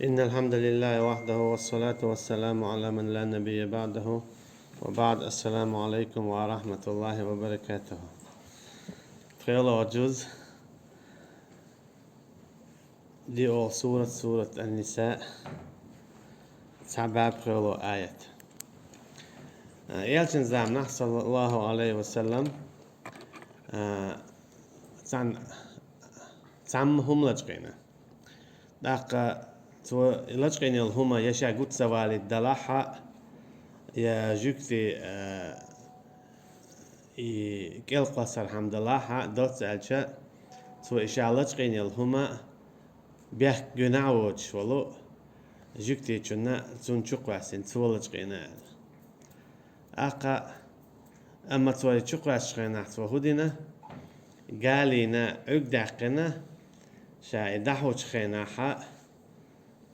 إن الحمد لله وحده والصلاة والسلام على من لا نبي بعده وبعد السلام عليكم ورحمة الله وبركاته. خير وجوز دي أول سورة النساء سبب خير آية يالشن زعمنا صلى الله عليه وسلم هم لجقينا داقا تو لجقين الهما يشا قد سوالي الدلاحة يا جوكتي كيل قصر الحمد لله دوت سألشا تو إشا لجقين الهما بيح جناوش ولو جوكتي تشنا تون شقواسين تو لجقينا أقا أما تو شقواس شقينا تو هدينا قالينا عقدقنا شا دحوش خينا حا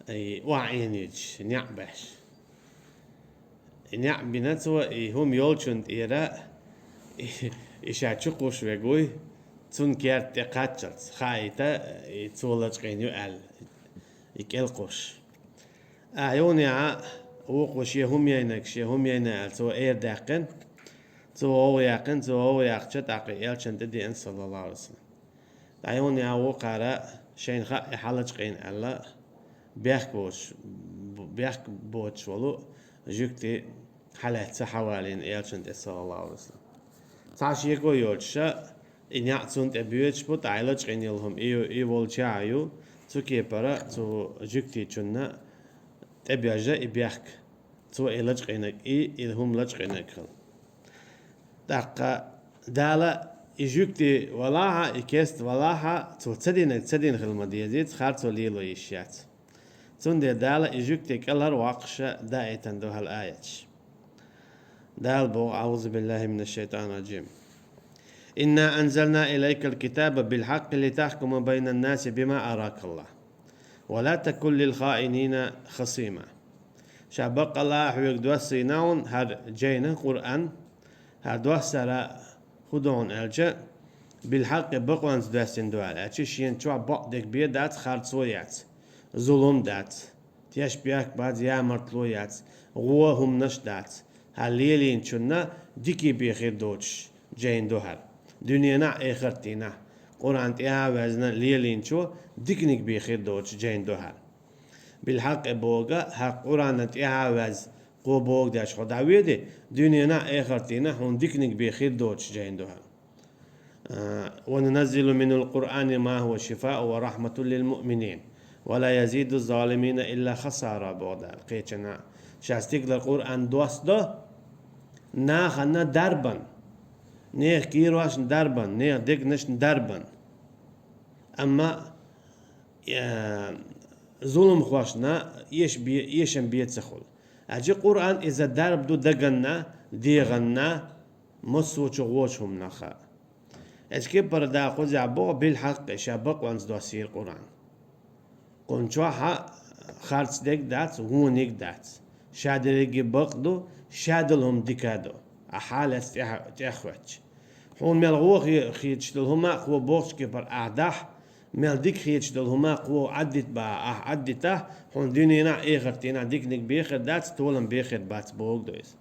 اي وعينيج نعبش نعبناتو هم يولشند إيرا إشا تشقوش ويقوي تون كيرت قاتشلت خايتا تولج قينيو أل يكالقوش أعيوني وقوش يهم ينك تو إير داقن تو هو يقن تو هو يقشت عقي إلشن تدي إن صلى الله عليه وسلم أعيوني وقارا شين خا حالج قين ألا بيحك بوش ولو جوكتي حالات حوالين إلشن صلى الله عليه وسلم تعش يكو يولشا إن يعطون تبيوش بوت عيلج قين يلهم إيو والجايو تو كيبرا تو جوكتي جنة تبيجا إبيحك تو إلج قينك إلهم لج قينك دقا دالا يجوكتي ولاها إكست ولاها تو تدين خلما ديزيت خارتو ليلو يشيات تون دي دالا يجوكتي كالر واقشة دائتن دو هالآيات دال بو أعوذ بالله من الشيطان الرجيم إنا أنزلنا إليك الكتاب بالحق لتحكم بين الناس بما أراك الله ولا تكن للخائنين خصيما شابق الله حويق دوسيناون هر جينا قرآن هر دوسر خدون ألجا بالحق بقوانز دوسين دوال أتشين شوع بقدك بيدات خارتصويات ظلم دات تيش بياك بعد يامرتلويات غوهم نشدات هالليلين شنا ديكي بيخير دوتش جين دوهر دنيانا آخرتنا قرآن تيها وزنا ليلين شو ديكنيك بيخير دوتش جين دوهر بالحق بوغا حق قرآن تيها وز قو بوغ داش خدا ويدي دنيانا آخرتنا هون ديكنيك بيخير دوتش جين دوهر وننزل من القرآن ما هو شفاء ورحمة للمؤمنين ولا يزيد الظالمين إلا خسارة بودا قيتنا شاستيك القرآن دوسدو ناخنا دربن نيخ كيروش دربن نيخ ديك دربن أما ظلم خوشنا يشن بيتسخل أجي قرآن إذا درب دو دقنا ديغنا مسوچ غوشهم نخا أجي بردا خوزي بو بالحق شابق وانز دوسير قرآن قنچوها خارج ديك دات هونيك دات شادريجي بقدو شادلهم ديكادو أحالة تأخوش هون ملغو خيتشدلهما قوة بوش كبر أعداح مل ديك خيتشدلهما قوة عدت با عدته هون دينينا إيغرتينا ديك نيك بيخر دات تولم بيخر بات بوغ دويس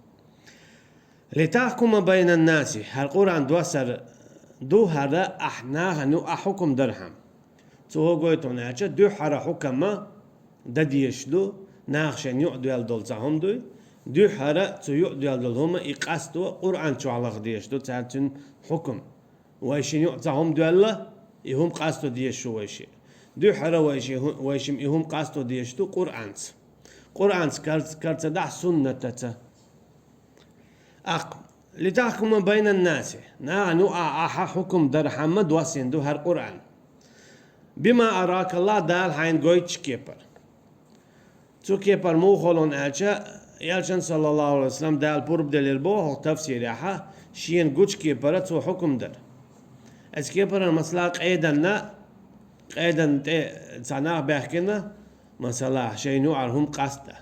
لتحكم بين الناس هالقرآن دوسر دو هذا أحناها نو أحكم درهم تو قويتون أجا دو حرا حكما دديشلو ناخشن يقدو يالدولزهم دو حرا تو يقدو يالدولهما إقاستو قرآن شو على خديشلو تالتن حكم ويشين يقتهم دولا يهم قاستو ديشو ويشي دو حرا ويشم يهم قاستو ديشتو قرآن كارت دح سنة لتحكم بين الناس نو أحا حكم در حمد واسين دو هر قرآن بما أراك الله دال حين قويتش كيبر تو كيبر مو خلون ألشا يالشن صلى الله عليه وسلم دال برب دليل بوه تفسير ياها شين قوتش كيبر تو حكم در از كيبر المسلا قيدا تعناه بيحكينا مثلا شينو عرهم قاسده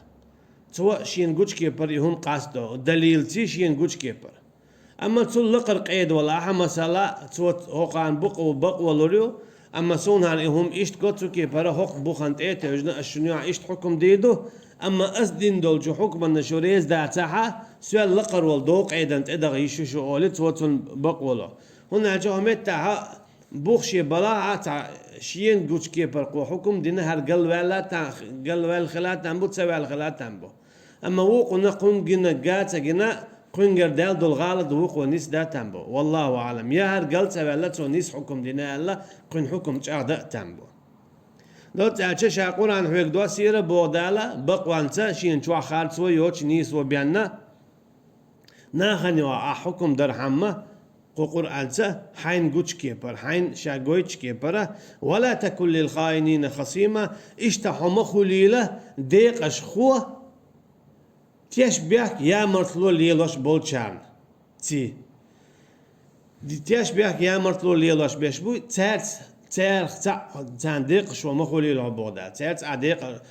تو شين قوتش كيبر يهم قاسده دليل تي شين قوتش كيبر أما تو لقر قيد ولا مثلا تو هقان بق ولوريو أما سون هم إشت قطو كي برا حق بوخنت إيه وجنا الشنيع إشت حكم ديدو أما أسدين دول جو حكم النشوريز دا تاعها سؤال لقر والدوق عيدن تدغ يشوشو أولت وتن بقوله هنا جاهمت تاعها بوخشي بلاعة تاع شين جوش كي برقو حكم دينا هر قلوالا تاع قلوال خلات تنبو تسوي الخلات تنبو أما وقو نقوم جنا جات جنا قنجر دال دول غالط وقو نيس دا تنبو والله أعلم يا هر قلت سوي تو نيس حكم دينا الله قن حكم تعدا تنبو لو تعيش القرآن هيك دوا سيرة بودالة بقوانتا شين شوا خالص ويوش نيس وبيانا ناخني حكم درحمة قرآن حين جوش كيبر حين شاقويش كيبر ولا تكن للخائنين خصيمة اشتحوا خليلة ديق أشخوة تيش بيك يا مرتلو ليلوش بولشان تي تيش بيك يا مرتلو ليلوش بيشبو تير تان ديق شو مخليلة بودا تير عديق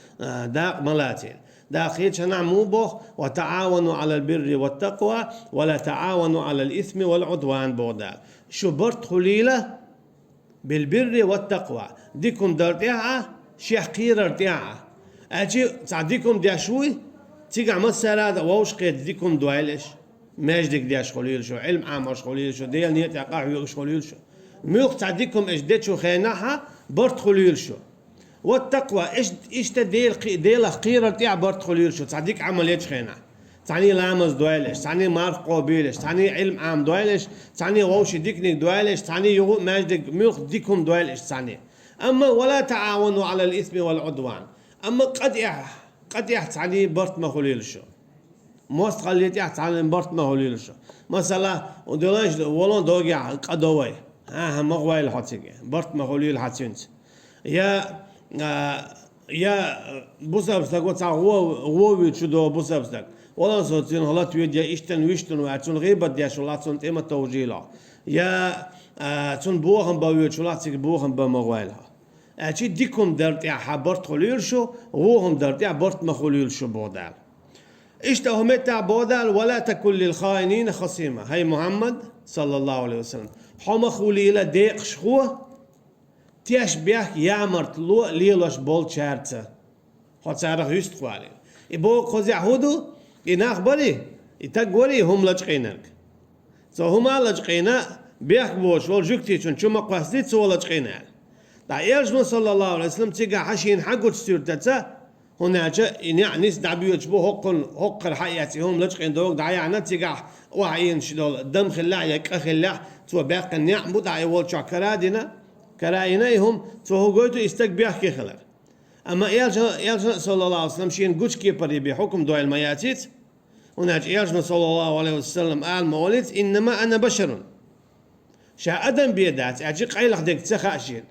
داق ملاتين داخل شنعمو بوخ وتعاونوا على البر والتقوى ولا تعاونوا على الإثم والعدوان بودا شو برت خليلة بالبر والتقوى ديكم درتيعة شيخ قير ارتيعة أجي تعديكم ديشوي تيجي مسألة ووش قيد ديكم دوالش ماجدك ديش خليل شو علم عام خليل شو ديال نيت يقع خليل شو ميوق تعديكم اجدت شو خيناها برت خليل شو والتقوى ايش ديل خير تاع برت خليل شو تعديك عمليات خينا تعني لامز دوالش تعني مارق قوبيلش تعني علم عام دوالش تعني ووش ديكنيك دوالش تعني يغو ماجدك ميوق ديكم دوالش تعني اما ولا تعاونوا على الاثم والعدوان اما قد تعني برت ما خليل شو موست خليت تعني برت ما خليل شو مثلا ودلاش ولون دوغي قدوي مغوي الحاتيجي برت ما خليل حاتينت يا بوسابستك وتاع هو ويتشدو بوسابستك ولا صوتين هلات ويديا إشتن ويشتن وعتون غيبة ديا شلاتون تيمة توجيلا يا تون بوهم باويت شلاتك بوهم بمغوالها أشي ديكم درت يا حبرت خليل شو وهم درت يا برت مخليل شو بودال اشتهوا تاع بودال ولا تكن للخائنين خصيمة هاي محمد صلى الله عليه وسلم حما خليلة ديق شخوه تيش بيك يامرت لو ليلوش بول شارتة خد سعره هست خوالي يبو خوزي عهودو يناخ بري يتقوري هم لجقينك سو هما لجقينا بيك بوش والجوكتي شو ما قاسديت سو لجقينا دا يرجم صلى الله عليه وسلم تيقا حشين حقو تستيرتتا هناك يعني دعبيو تشبو حق الحياتي هم لجقين دوك دا يعني تيقا وعين شدول دم خلاع يك خلاع تو باقي النعم بو دا يولشع كرادنا كراينيهم تو قلتو يستقبيح كي خلر اما يالجنا صلى الله عليه وسلم شين قوش كيبر بحكم دعاء المياتيت هناك يالجنا صلى الله عليه وسلم قال مولد انما انا بشر شا ادم بيدات اجي قيلخ ديك تخاشين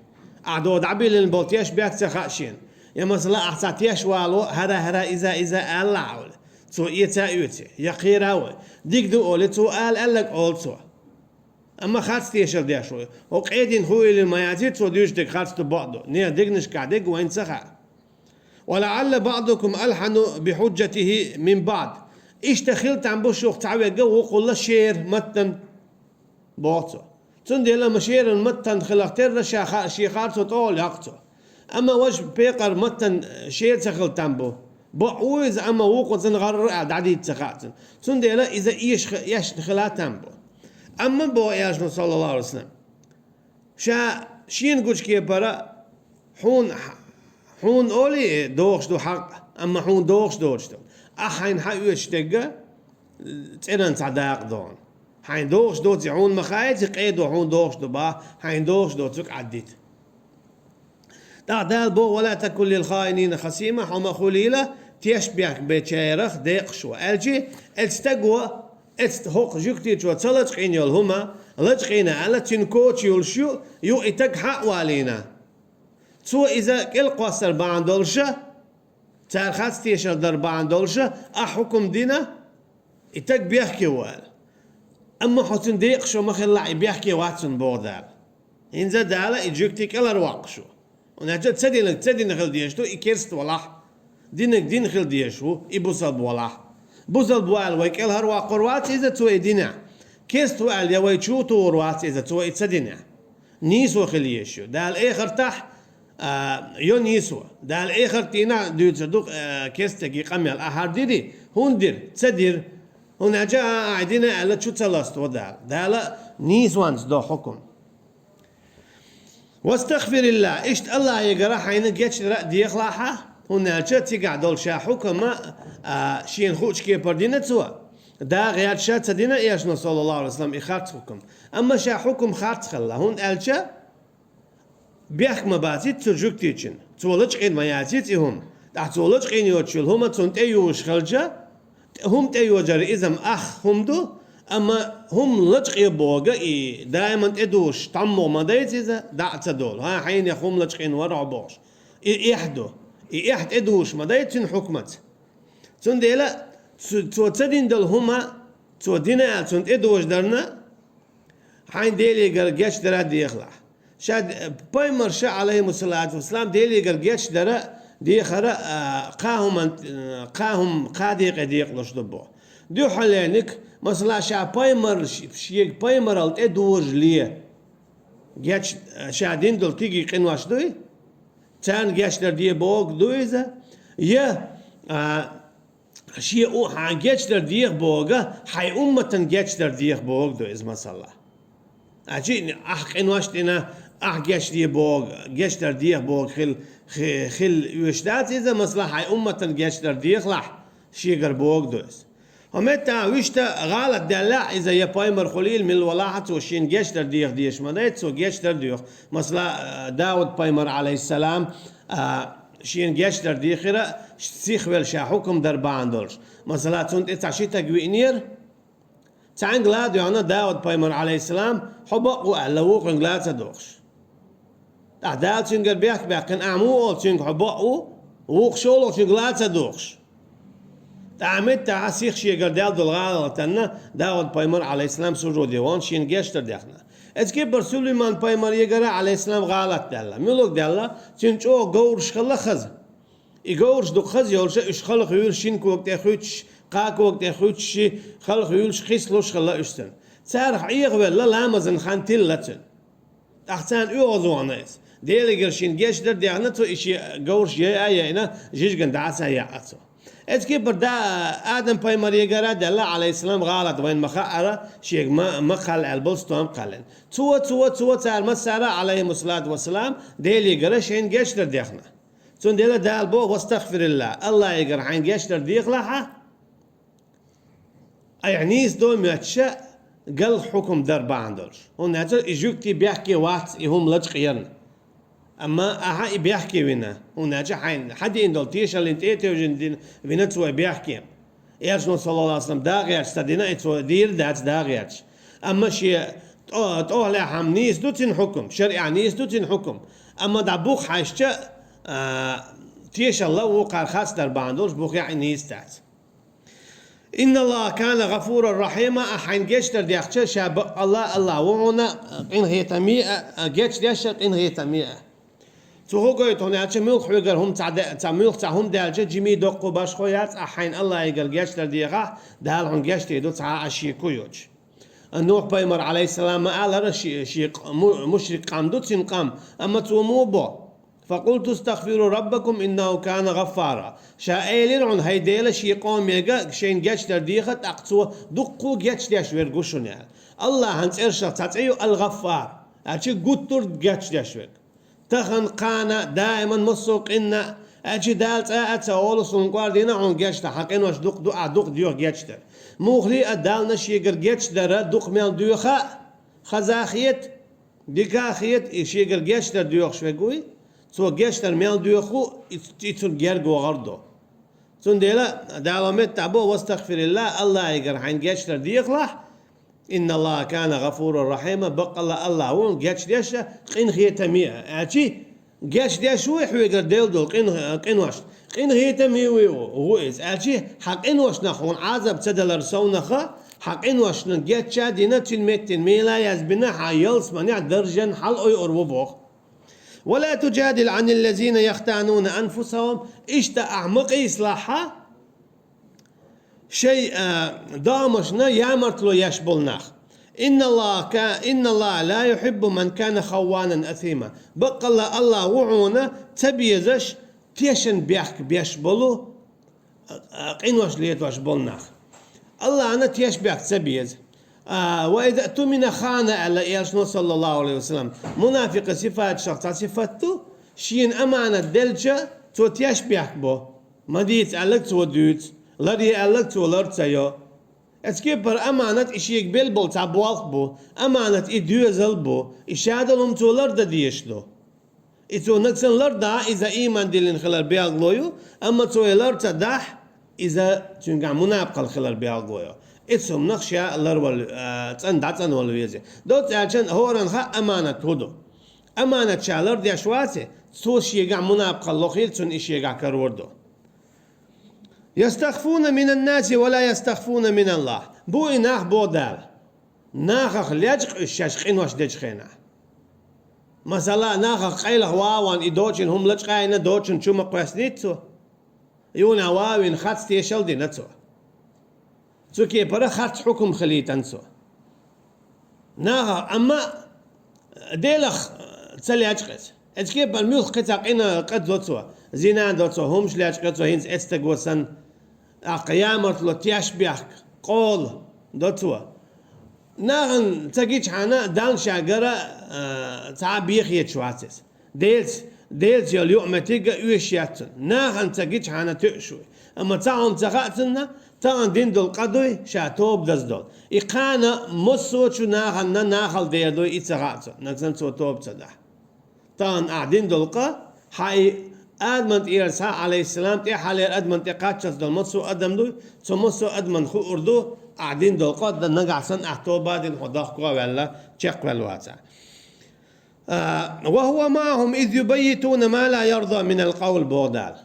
اعدو دعبي للبولتياش بيك تخاشين يا مثلا احتاتياش والو هرا اذا الله عول تو يتا يوتي يقيراوي ديك دو اولي تو قال لك اولتو اما خاص يشر ديا شوي وقيدين هو للمياتيت وديش ديك خاص بعضه نيا ديغنش قاعدك وين سخا ولعل بعضكم الحن بحجته من بعض ايش تخيلت عم بشوخ تعوي جو وقول شير متن بوتو تندي لما شير المتن خلقتر شي خاصو طول يقتو اما وش بيقر متن شير تخيلت عم بوز اما وقو زنغر عديد سخاتن تندي لا اذا ايش خلات عم أما بو ياجنا صلى الله عليه وسلم شين قوش كي برا حون أولي دوغش دو حق أما حون دوغش دوغش دو أحين حيوش تقا تيران تعداق دون حين دوغش دو تيحون مخايت قيدو حون دوغش دو با حين دوغش دو تك عديت تعدال بو ولا تكن للخائنين خصيمة حما خليلة تيشبيك بيتشيرخ ديقشو ألجي الستقوى هوق جوكتي شو تصلت قين يول هما لجقينا على تنكوتش يول شو يو إتك حق والينا سو إذا كل قصر بعن دولشة تارخات تيشر در بعن دولشة أحكم دينا إتك بيحكي وال أما حتن ديق شو مخلع بيحكي واتن بودال إنزا دالا إجوكتي كلا رواق شو ونحجة تسدي نخل ديشتو إكيرست ولاح دينك دين خل ديشو إبوصل بولاح بوزل بوال ويكل هروا قروات إذا توي دينا كيس توال يا ويشو توروات إذا توي تسدينا نيسو خليشو دال اخر تح يون يسوى دال اخر تينا دو صدوق كيستقي قميل احر ديري هندر تصدر هنا جاء قاعدين على شو تلست دال نيسوانس دو حكم واستغفر الله اشت الله يقرا حين جتش دي خلاحه هنا تشتي قاعدول شا حكم شين خوش كي بردينا تسوا دا غير شات سدينا ايش صلى الله عليه وسلم اخارت حكم اما شا حكم خارت خلا هون الشا بيحكم باتي ترجوك تيجن تولج قين ما ياتيت هم تولج قين يوتشل هم تنت ايوش خلجا هم تيوجر اذا اخ هم دو اما هم لجق بوغا اي دائما ادوش تمو ما دايت اذا دعت دول ها حين يخوم لجقين ورع بوش احدو احد ادوش ما دايت حكمت تون ديلا تو تدين دل هما تو دينا تون ادوش درنا حين ديلي قرقش درا دي يخلع شاد بايمر شا عليه الصلاة والسلام ديلي قرقش درا دي خرا قاهم قادي قديق لش دبو دو حلينك مثلا شا بايمر شيك بايمر الت ادوج ليه جاتش شادين دول تيجي قنواش دوي تان جاتش در دي بوق دويزا يا شيء او جاتش در ديخ بوغا حي امتن جاتش در ديخ بوغ دويز مثلا اجي قنواش دينا جاتش دي بوغ جاتش در ديخ بوغ خل يشدات اذا مثلا حي امتن جاتش در ديخ لح شيء بوغ دويز ومتى وشتا غلط دلا اذا يبايمر خليل من الولاحة وشين جيشتر ديخ ديش مدايت سو جيشتر ديخ مثلا داود بايمر عليه السلام شين جيشتر ديخرا سيخ شا حكم دربان دولش مثلا تونت اتعشيتا قوينير تعن غلاد يعني داود بايمر عليه السلام حبق وعلووق غلاد تدوخش داود تنقر بيحك بيحكن اعمو تنق حبق ووق شولو تنق غلاد تدوخش تعمد تعسيخ شيء قردال دلغال تنا داود بايمر عليه السلام سجود ديوان شين جيشتر ديخنا اتكي برسوليمان بايمر يقرا عليه السلام غلط دالا ملوك دالا تنجو غورش خلا خز يغورش دو خز يولش اش خلق يول شين كوك تخوتش قاك وقت تخوتش خلق يولش خيسلوش خلا اشتن صارح يغبل لا لامزن خانتلتن احسن يوزوانيس ديلي قرشين جيشتر ديخنا تو اشي غورش يا اينا جيجن دعسا يا اتو اتكي بردا ادم بايمر يقرا دلا عليه السلام غلط وين مخاره شيء ما خل البلستون قالن تو تاع مسارة عليه الصلاه والسلام ديل يقرا شين جيشتر ديخنا تون ديلا دال بو واستغفر الله يقرا حين جيشتر ديخلها يعني دو ماتشا قال حكم درب عندوش هون هذا يجوكتي بيحكي وقت يهم لجقيرن اما اها بيحكي وينا هنا حين حد يندل تيش اللي انت توجن بنتسوى بيحكي يرجو صلى الله عليه وسلم داغيش تدينا اتسوى دير دات داغيش اما شيء تقول لهم نيس دوتين حكم شريعه نيس دوتين حكم اما دبوخ حاشتا تيش الله وقع خاص در باندوش بوخ يعني نيس تات ان الله كان غفورا رحيما حين جشتر ديخشا شاب الله وهنا ان هي تمية جيش ديشر ان هي تمية تو هوجيت هنا أشي ملخ ويقر هم تعملخ تعهم دالجة جمي دقو باش خويات أحين الله يقر جاشتر ديغا دال هون جاشتر يدو تع أشي كويوج النوح بايمر عليه السلام ما قال هذا شيء مشرك قام دوتين قام أما تومو بو فقلت استغفروا ربكم إنه كان غفارا شائلين عن هيديلا شي قوم يقا شين جاشتر ديغا تقصو دقو جاشتر ويرقوشون يعني الله هنس إرشاد تتعيو الغفار أشي قطر جاشتر تخن قانا دائما مسوق إن أجي دالت أول سنقار دينا عن جشتا حقين واش دوق ديوخ جشتا موخلي أدالنا شيقر جشتا دوق ميل ديوخا خزاخيت ديكاخيت شيقر جشتا ديوخ شوي سو جشتا ميل ديوخو يتون جرقو غردو سون ديلا دالمت تعبو واستغفر الله يقر حين جشتا ديخلح إن الله كان غفورا رحيما بق الله وون جاش ديشة قين هي تمية أشي جاش ديش ويح ويقدر ديل قين واش قين هي تمية هو إز أشي حق إن واش نخون عذاب تدل رسونا خا حق إن واش نجات شادينا تلمتين ميلا يزبنا حيلس منع درجن حل أي أربوبوخ ولا تجادل عن الذين يختانون أنفسهم إشتا أعمق إصلاحها شيء دامشنا يامرتلو يشبلناخ إن الله لا يحب من كان خوانا أثيما. بقى الله وعونا تبيزش تيشن بيش بلو قينوش ليتوش بلناخ الله أنا تيش بيك تبيز. وإذا أتمنى خانة على إيشنا صلى الله عليه وسلم منافق صفات شخص صفاته شين أمانة دلجة تو تيش بيك بو ما ديت ألك تو دوت لدي ألك تو لرتيو اسكيبر أمانة إشيك بيلبل تابوالخ بو أمانة إدوزل بو إشادلهم تو لرد ديشلو إتو نكسن لردا إذا إيمان دلين خلال بياغلويو أما تو لرد داح إذا تنقع منافق الخلال بياغلويو إتسهم نخشى لرول تندعتن والويزي دوت عشان هورن خا أمانة هدو أمانة شالر دي أشواتي توش يقع منافق اللوخيل تون إش يقع كروردو يستخفون من الناس ولا يستخفون من الله بو إناخ بو دال ناخخ ليجق الشاشقين واش دجخينا مثلا ناخخ قيلخ واوان إدوشن هم لجقاينا دوشن شو مقواسنيتو يونا واوين خاتس تيشل دي نتو تسوكي برا خاتس حكم خليتنسو ناخخ أما ديلخ تسلي أجقس اتكيب بالميوخ قطعقنا قد دوتسو زينان دوتسو همش ليجقسو هينس استقوسن قيامة لو تيشبيح قول دوتسو ناغن تجيش حنا دان شاقرة تعبيخ يتشواتس ديلز يوم تيجا يوشياتن ناغن تجيش حنا تشوي اما تعهم تغاتنا تاغن دين دول قدوي شاتوب دزدول إقانا مصوتشو ناغن ناخل ديردو يتغاتن نكسن سو توب تدح تاغن قاعدين دولقا حي أدمنت إيرسا عليه السلام تي حالي أدمنت قاتشس دول مصو أدم دو سو مصو أدمن خو أردو قاعدين دول قد نقعسن أحتوبا دين خداخكوا ولا تشيق والواتع وهو معهم إذ يبيتون ما لا يرضى من القول بودال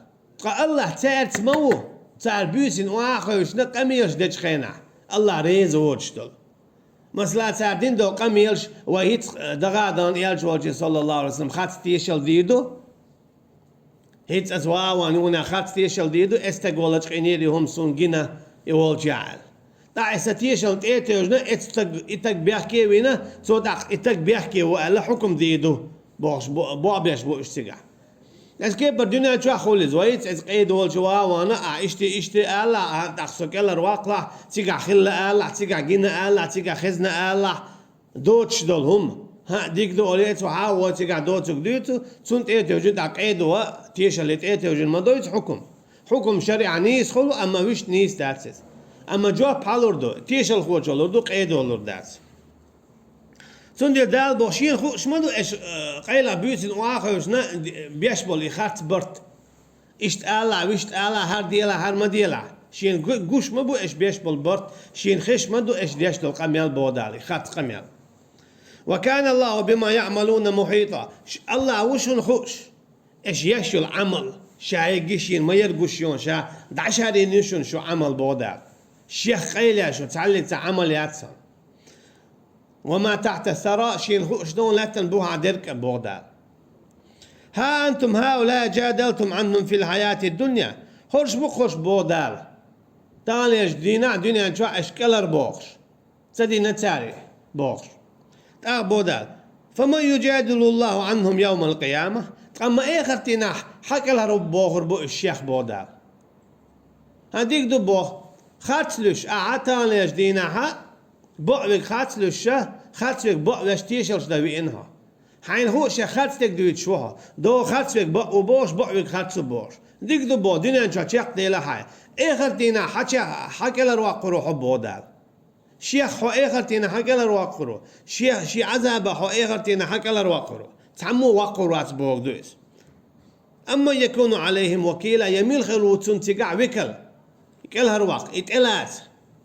قال الله تعرت مو تعر بيسن واخوش نقميش دج خينا الله ريز وجدل مثلا تعدين دول قميلش وهيت دغادان يالج وجه صلى الله عليه وسلم خات تيشل ديدو هيت أزواوان ونا خات تيشل ديدو استقولج قينيري هم سونجينا يول جعل دا استيشل تيتوجنا اتك بيحكي وينا صدق اتك بيحكي ولا حكم ديدو بوش بيش بو اشتغل اسكيب بدنا شو خولز ويت از قيد ول جوا وانا اشتي الا دخسك الا رواقلا تيغا خل الا تيغا جينا الا تيغا خزنا الا دوتش دول هم ها ديك دو اوليت وحاو تيغا دوتك ديتو سنت ايه توجد قيد و تيشلت ايه توجد ما دوت حكم شريعه نيس خلو اما وش نيس داتس اما جواب حالوردو تيشل خوچ olurdu قيد olur داتس سندي دال بوشين خو شمدو ايش قيلا بيوتن واخوشنا بيشبل يخات برت اشت الا وشت الا هر ديلا هر ما ديلا شين قوش ما بو ايش بيشبل برت شين خش مدو ايش ديش دو قميال بودالي خات قميال وكان الله بما يعملون محيطا الله وشن خوش ايش يشل عمل شايقشين ما يرقشون شا دعشارين يشون شو عمل بودال شيخ قيلا شو تعلق عمل ياتسن وما تحت الثرى شين شلون لا تنبوها درك بودال ها أنتم هؤلاء جادلتم عنهم في الحياة الدنيا خرش بخش بودال تاليش دنيا شو أشكالر بوخش سدينا تاريخ بوخش بودال فما يجادل الله عنهم يوم القيامة أما إيه خرتنا حكى لها رب بوخر بو الشيخ بودال هديك دو بوخ خاتلش أعتاليش دينها بقلك خاتلش خاتلك بقلش تيشلش دوي إنها حين هو شيء خاتلك دوي تشوها دو خاتلك بق وبوش بقلك خاتل بوش ديك دو بو دينا انشا تشيق ديلا هاي إخر دينا حكى لرواقرو حبو دال شيخ هو إخر دينا حكى لرواقرو شي عذابه هو إخر دينا حكى لرواقرو تعمو واقرات بوغ دويس أما يكون عليهم وكيلا يميل خلو تنتقع وكل كلها رواق اتقلات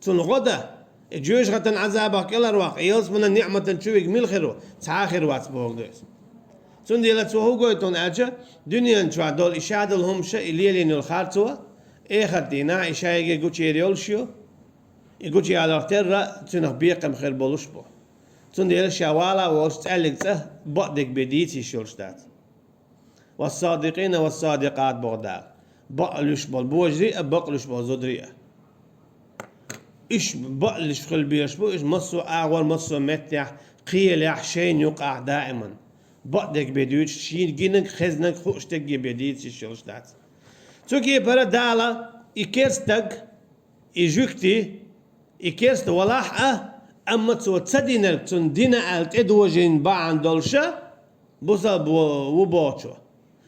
تنغدا جوش غتن عذابك كل رواق يلس من النعمة تنشويك ميل خيرو تاخر وات بوغ دويس تندي لا تو غويتون اجا دنيا نشوا دول اشاد لهم شيء ليلين الخارتوا اخر دينا اشايغي غوتشيريول شو يغوتشي على ترى تنخ بيقم خير بولش بو تندي لا شوالا وستالك بعدك بديتي شورشتات والصادقين والصادقات بغداد بقلش بول بوجري بقلش بول زدريه إيش بقلش في البيش بو إيش مصو أول مصو متح قيل شين يقع دائما بقدك بديوش شين جينك خزنك خوشتك بديت شيء شدات توكي برا دالا إكستك إجوكتي إكست ولاحة أما تو تصدينك تندينا التدوجين بعن دولشة بوصل وبوتشو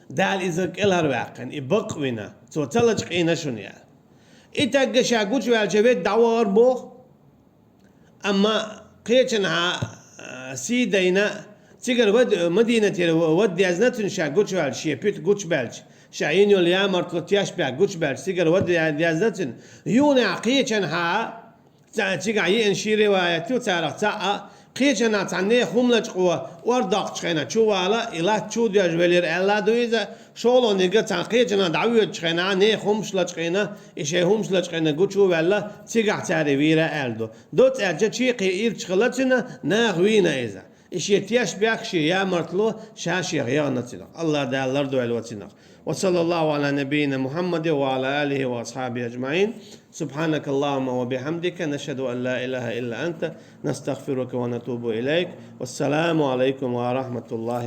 دال إذا إلهر واقن إبقونا تو تلج قينا شنيا إتاق شاقوش والجبت دعوة أربوخ أما قيتنها سيدينا تيجر مدينة ودي أزنتن شاقوش والشي بيت قوش بالج شاين يوليا مرتلتياش بيا قوش بالج تيجر ودي أزنتن يونا قيتنها تيجا ينشيري وياتو تعرف تا قيتنا تعني خملج قوة وردق تشخينا شو والا إلا تشو دياج ولير إلا دويزا شغلو نيجا تنقيتنا دعوية تشخينا ني خمش لتشخينا إشي خمش لتشخينا قوشو ولا تيجا تعري ويرا ألدو دوت أجا تشيقي إير تشخلتنا ناغوينا إذا إشي تياش بيكشي يا مرتلو شاشي غيانا تنا الله دا الأرض والوتنا وصلى الله على نبينا محمد وعلى آله وأصحابه أجمعين سبحانك اللهم وبحمدك نشهد أن لا إله إلا أنت نستغفرك ونتوب إليك والسلام عليكم ورحمة الله